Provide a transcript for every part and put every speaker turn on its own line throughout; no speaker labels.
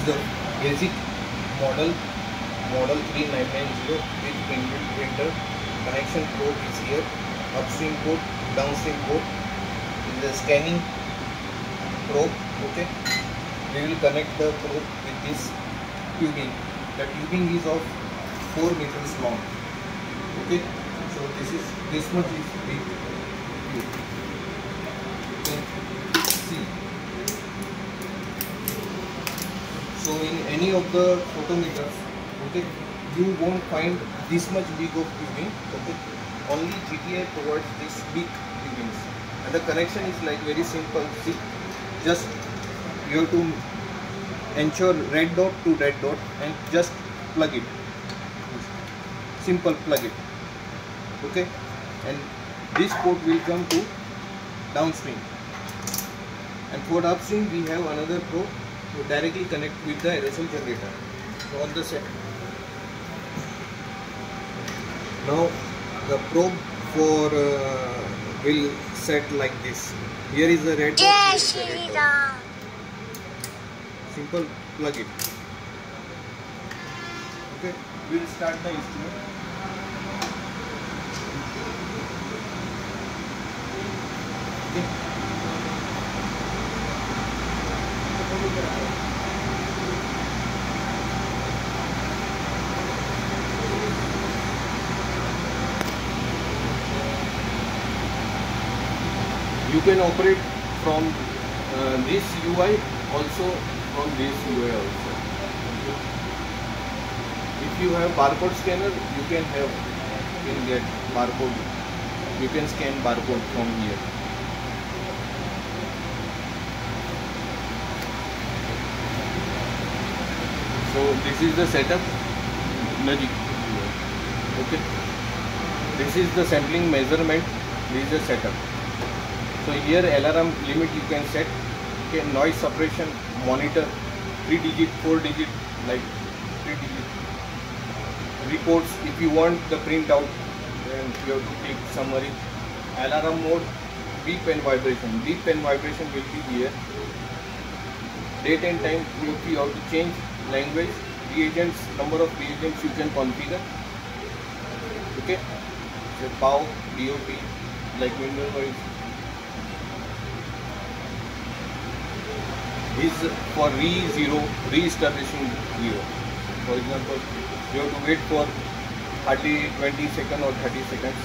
the basic model 3990 with inbuilt printer. Connection probe is here. Upstream port, downstream port. This is the scanning probe. Okay, we will connect the probe with this tubing. The tubing is of 4 meters long. Okay, so this much is big. You can see. So in any of the photometers, okay, you won't find this much big of tubing. Okay, only GTI provides this big tubings, and the connection is like very simple. See, just you have to ensure red dot to red dot and just plug it. Simple plug it. Okay, and this port will come to downstream, and for upstream we have another probe to directly connect with the aerosol generator. So on the set. Now the probe for will set like this. Here is the red dot. Simple plug it. Okay, we will start the instrument. Okay. You can operate from this UI also, from this UI also. If you have barcode scanner, you can get barcode. You can scan barcode from here. So this is the setup. Logic. Okay. This is the sampling measurement. This is the setup. So here alarm limit you can set. Okay, noise suppression monitor, 3 digit, 4 digit, like 3 digit. Reports, if you want the printout, then you have to take summary. Alarm mode, beep and vibration. Beep and vibration will be here. Date and time, you have to change language. Reagents, number of reagents you can configure. Okay, so POW, DOP, like window wise. Is for re-establishing 0. For example, you have to wait for hardly 20 seconds or 30 seconds.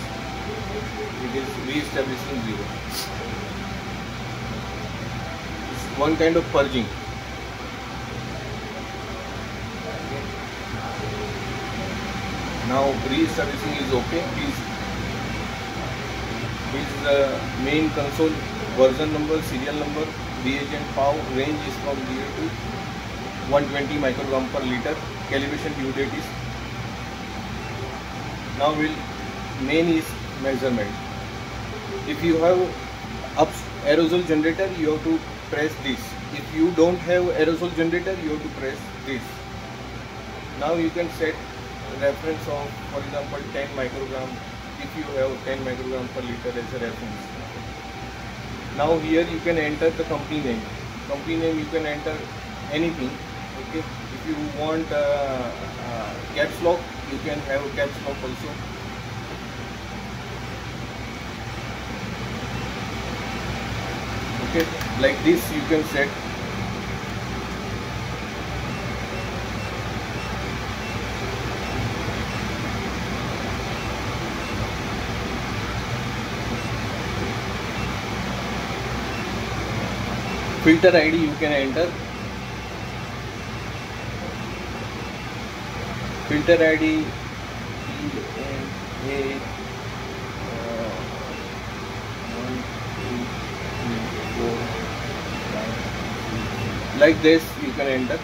It is re-establishing 0. It's one kind of purging. Okay. Now re-establishing is okay. This is the main console, version number, serial number. Reagent POW range is from 0 to 120 microgram per liter. Calibration due date is. Now main is measurement. If you have aerosol generator, you have to press this. If you don't have aerosol generator, you have to press this. Now you can set reference of, for example, 10 microgram. If you have 10 microgram per liter as a reference. Now here you can enter the company name. Company name you can enter anything. Okay. If you want caps lock, you can have caps lock also. Okay. Like this you can set. Filter ID you can enter. Filter ID like this you can enter,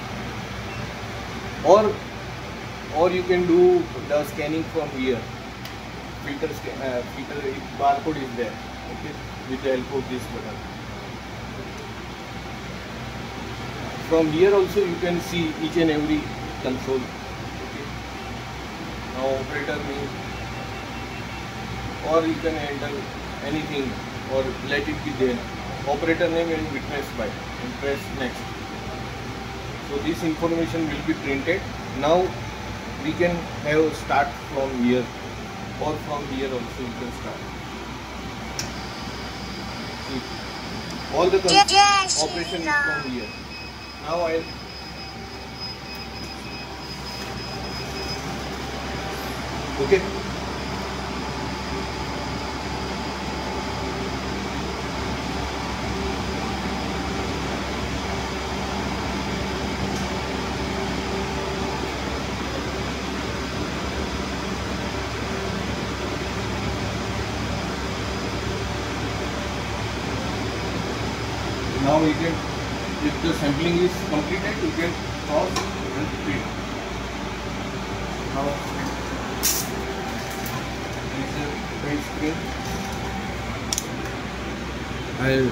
or you can do the scanning from here. Filter barcode is there. Okay, with the help of this button. From here also you can see each and every console. Okay. Now operator name, or you can enter anything or let it be there. Operator name and witness by, and press next. So this information will be printed. Now we can have start from here, or from here also you can start. See, all the operation is from here. Now I'll okay. Now you can, if the sampling is completed, you can pause and print. Now there is a print screen.
I'll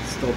stop.